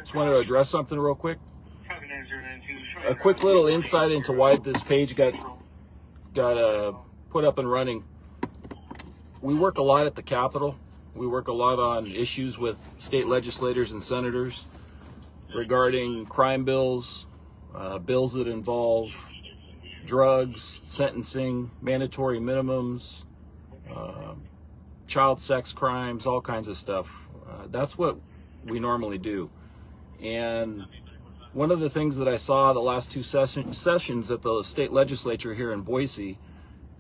Just wanted to address something real quick. A quick little insight into why this page got put up and running. We work a lot at the Capitol. We work a lot on issues with state legislators and senators regarding crime bills, bills that involve drugs, sentencing, mandatory minimums, child sex crimes, all kinds of stuff. That's what we normally do. And one of the things that I saw the last two sessions at the state legislature here in Boise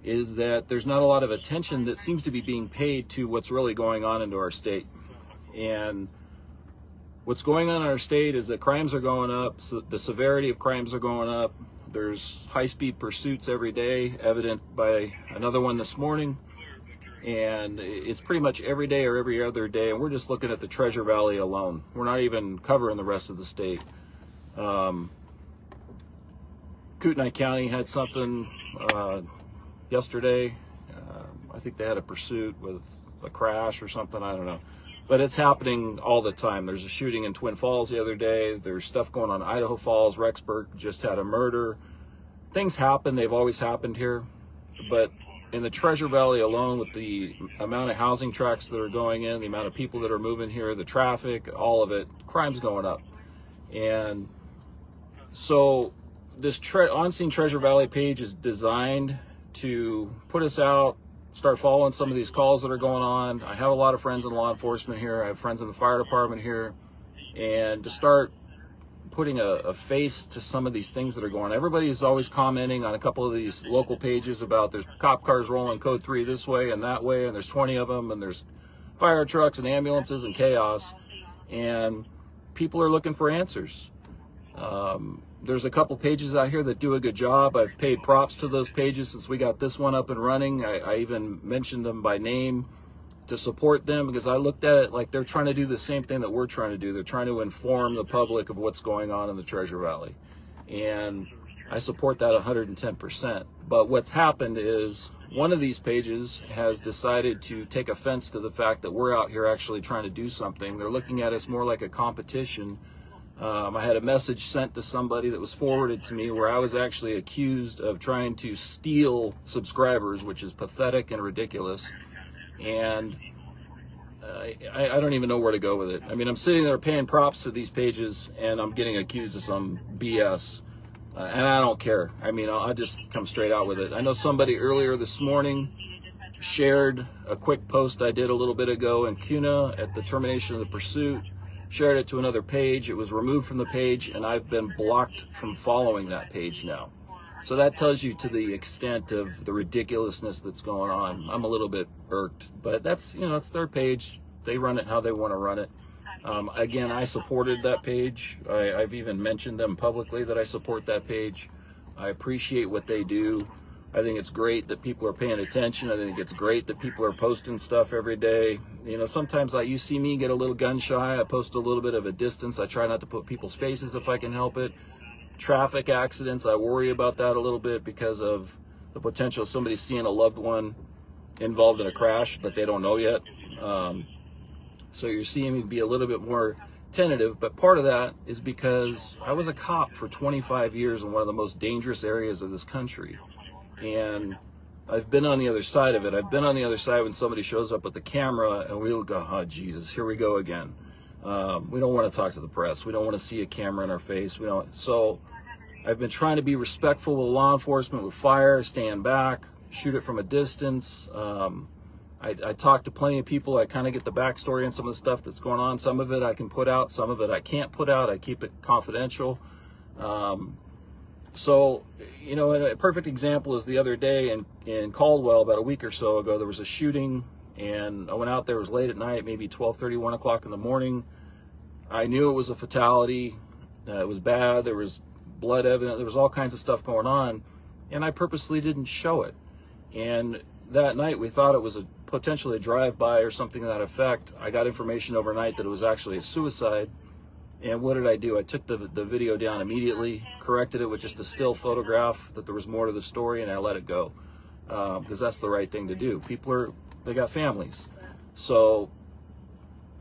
is that there's not a lot of attention that seems to be being paid to what's really going on into our state. And what's going on in our state is that crimes are going up, so the severity of crimes are going up. There's high-speed pursuits every day, evident by another one this morning. And it's pretty much every day or every other day, and we're just looking at the Treasure Valley alone. We're not even covering the rest of the state. Kootenai County had something yesterday. I think they had a pursuit with a crash or something, I don't know. But it's happening all the time. There's a shooting in Twin Falls the other day. There's stuff going on in Idaho Falls. Rexburg just had a murder. Things happen, they've always happened here. But in the Treasure Valley alone, with the amount of housing tracts that are going in, the amount of people that are moving here, the traffic, all of it, crime's going up. And so this On-Scene Treasure Valley page is designed to put us out, start following some of these calls that are going on. I have a lot of friends in law enforcement here. I have friends in the fire department here. And to start putting a face to some of these things that are going on. Everybody's always commenting on a couple of these local pages about there's cop cars rolling code 3 this way and that way, and there's 20 of them, and there's fire trucks and ambulances and chaos. And people are looking for answers. There's a couple pages out here that do a good job. I've paid props to those pages since we got this one up and running. I even mentioned them by name to support them, because I looked at it like they're trying to do the same thing that we're trying to do. They're trying to inform the public of what's going on in the Treasure Valley. And I support that 110%. But what's happened is one of these pages has decided to take offense to the fact that we're out here actually trying to do something. They're looking at us more like a competition. I had a message sent to somebody that was forwarded to me where I was actually accused of trying to steal subscribers, which is pathetic and ridiculous. And I don't even know where to go with it. I mean, I'm sitting there paying props to these pages, and I'm getting accused of some BS. And I don't care. I mean, I'll just come straight out with it. I know somebody earlier this morning shared a quick post I did a little bit ago in Kuna at the termination of the pursuit, shared it to another page. It was removed from the page, and I've been blocked from following that page now. So that tells you to the extent of the ridiculousness that's going on. I'm a little bit irked, but that's, it's their page. They run it how they want to run it. Again, I supported that page. I've even mentioned them publicly that I support that page. I appreciate what they do. I think it's great that people are paying attention. I think it's great that people are posting stuff every day. Sometimes you see me get a little gun shy. I post a little bit of a distance. I try not to put people's faces if I can help it. Traffic accidents, I worry about that a little bit because of the potential of somebody seeing a loved one involved in a crash that they don't know yet. So you're seeing me be a little bit more tentative, but part of that is because I was a cop for 25 years in one of the most dangerous areas of this country. And I've been on the other side of it. I've been on the other side when somebody shows up with the camera and we'll go, oh, Jesus, here we go again. We don't want to talk to the press. We don't want to see a camera in our face. So I've been trying to be respectful with law enforcement, with fire, stand back, shoot it from a distance. I talk to plenty of people. I kind of get the backstory on some of the stuff that's going on. Some of it I can put out, some of it I can't put out. I keep it confidential. So, a perfect example is the other day in Caldwell, about a week or so ago, there was a shooting, and I went out there. It was late at night, maybe 12:30, 1 o'clock in the morning. I knew it was a fatality. It was bad. There was blood evident. There was all kinds of stuff going on, and I purposely didn't show it. And that night, we thought it was potentially a drive-by or something to that effect. I got information overnight that it was actually a suicide. And what did I do? I took the video down immediately, corrected it with just a still photograph that there was more to the story, and I let it go. Because that's the right thing to do. They got families. So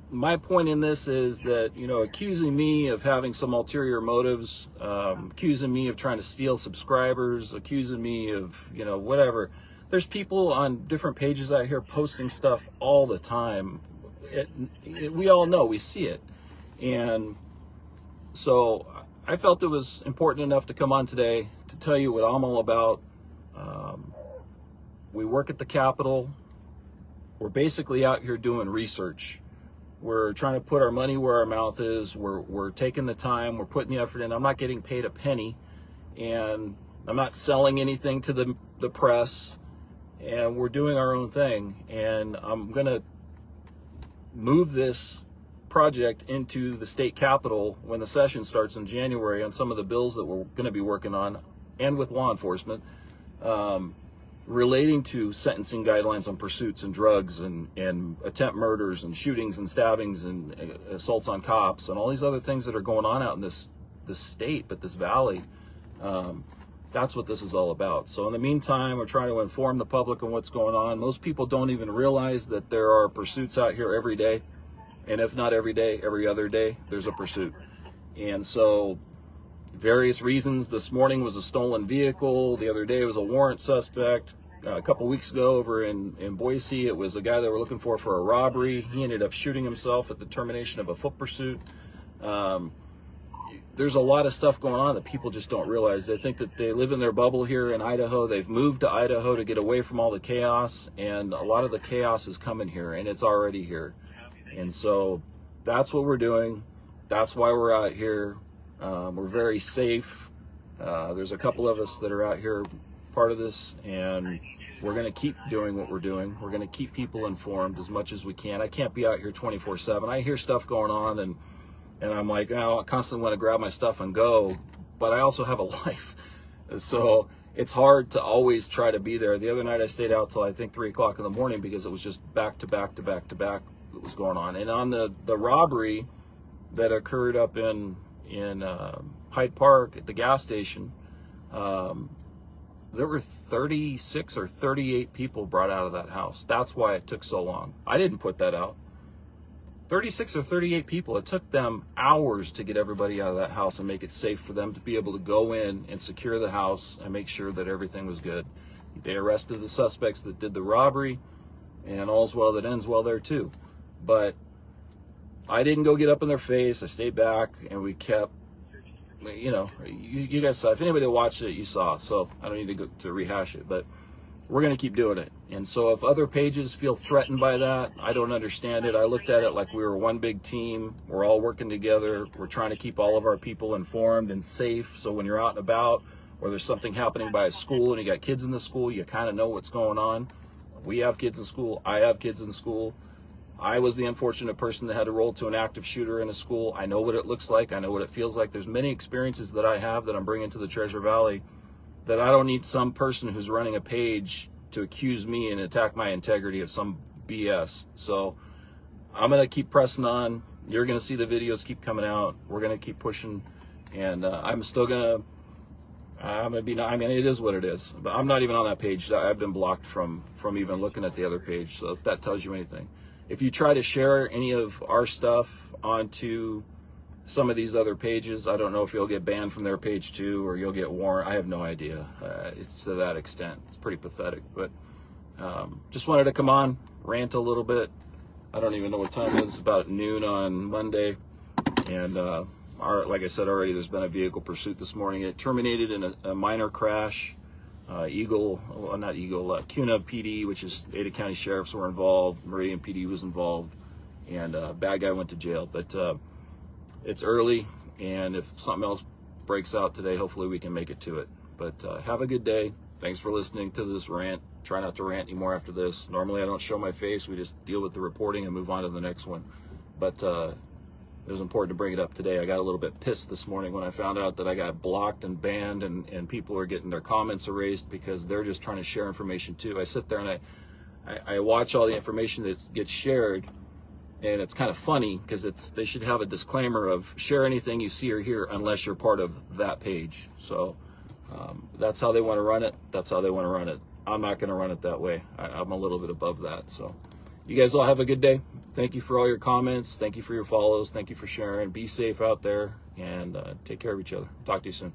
my point in this is that, you know, accusing me of having some ulterior motives, accusing me of trying to steal subscribers, accusing me of, you know, whatever. There's people on different pages out here posting stuff all the time. We all know, we see it. And so I felt it was important enough to come on today to tell you what I'm all about. We work at the Capitol. We're basically out here doing research. We're trying to put our money where our mouth is. We're taking the time. We're putting the effort in. I'm not getting paid a penny, and I'm not selling anything to the press. And we're doing our own thing. And I'm gonna move this project into the state capitol when the session starts in January on some of the bills that we're going to be working on, and with law enforcement, relating to sentencing guidelines on pursuits and drugs and attempt murders and shootings and stabbings and assaults on cops and all these other things that are going on out in this state, but this valley. That's what this is all about. So in the meantime, we're trying to inform the public on what's going on. Most people don't even realize that there are pursuits out here every day. And if not every day, every other day, there's a pursuit. And so various reasons. This morning was a stolen vehicle. The other day was a warrant suspect. A couple weeks ago over in Boise, it was a guy that we're looking for a robbery. He ended up shooting himself at the termination of a foot pursuit. There's a lot of stuff going on that people just don't realize. They think that they live in their bubble here in Idaho. They've moved to Idaho to get away from all the chaos, and a lot of the chaos is coming here, and it's already here. And so that's what we're doing. That's why we're out here. We're very safe. There's a couple of us that are out here part of this, and we're going to keep doing what we're doing. We're going to keep people informed as much as we can. I can't be out here 24/7. I hear stuff going on, and I'm like, oh, I constantly want to grab my stuff and go, but I also have a life. So it's hard to always try to be there. The other night I stayed out till I think 3 o'clock in the morning because it was just back to back to back to back that was going on. And on the robbery that occurred up in Hyde Park at the gas station, there were 36 or 38 people brought out of that house. That's why it took so long. I didn't put that out. 36 or 38 people. It took them hours to get everybody out of that house and make it safe for them to be able to go in and secure the house and make sure that everything was good. They arrested the suspects that did the robbery, and all's well that ends well there too. But I didn't go get up in their face. I stayed back, and we kept, you know, you guys saw. If anybody watched it, you saw. So I don't need to go to rehash it, but we're going to keep doing it. And so if other pages feel threatened by that, I don't understand it. I looked at it like we were one big team. We're all working together. We're trying to keep all of our people informed and safe. So when you're out and about, or there's something happening by a school and you got kids in the school, you kind of know what's going on. We have kids in school. I have kids in school. I was the unfortunate person that had to roll to an active shooter in a school. I know what it looks like. I know what it feels like. There's many experiences that I have that I'm bringing to the Treasure Valley that I don't need some person who's running a page to accuse me and attack my integrity of some BS. So I'm going to keep pressing on. You're going to see the videos keep coming out. We're going to keep pushing. And I'm still going to be, I mean, it is what it is. But I'm not even on that page. I've been blocked from even looking at the other page. So if that tells you anything. If you try to share any of our stuff onto some of these other pages, I don't know if you'll get banned from their page too, or you'll get warned. I have no idea. It's to that extent. It's pretty pathetic. But just wanted to come on, rant a little bit. I don't even know what time it is. About noon on Monday. And like I said already, there's been a vehicle pursuit this morning. It terminated in a minor crash. Kuna PD, which is Ada County Sheriffs were involved. Meridian PD was involved. And bad guy went to jail. But it's early, and if something else breaks out today, hopefully we can make it to it. But have a good day. Thanks for listening to this rant. Try not to rant anymore after this. Normally I don't show my face. We just deal with the reporting and move on to the next one. But it was important to bring it up today. I got a little bit pissed this morning when I found out that I got blocked and banned, and people are getting their comments erased because they're just trying to share information too. I sit there and I watch all the information that gets shared, and it's kind of funny because they should have a disclaimer of share anything you see or hear unless you're part of that page. So that's how they want to run it. That's how they want to run it. I'm not going to run it that way. I'm a little bit above that. So You guys all have a good day. Thank you for all your comments. Thank you for your follows. Thank you for sharing. Be safe out there, and take care of each other. Talk to you soon.